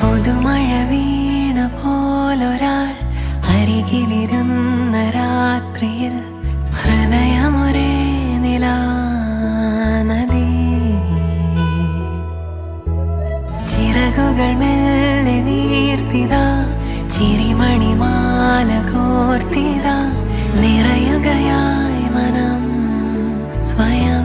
പുതുമഴ വീണ പോലൊരാൾ അരികിലിരുന്ന രാത്രിയിൽ ഹൃദയമൊരേ നിലാനദി. ചിറകുകൾ മെല്ലെ നീർത്തിതാ, ചിരിമണിമാല കോർത്തിതാ, നിറയുകയായി മനം സ്വയം.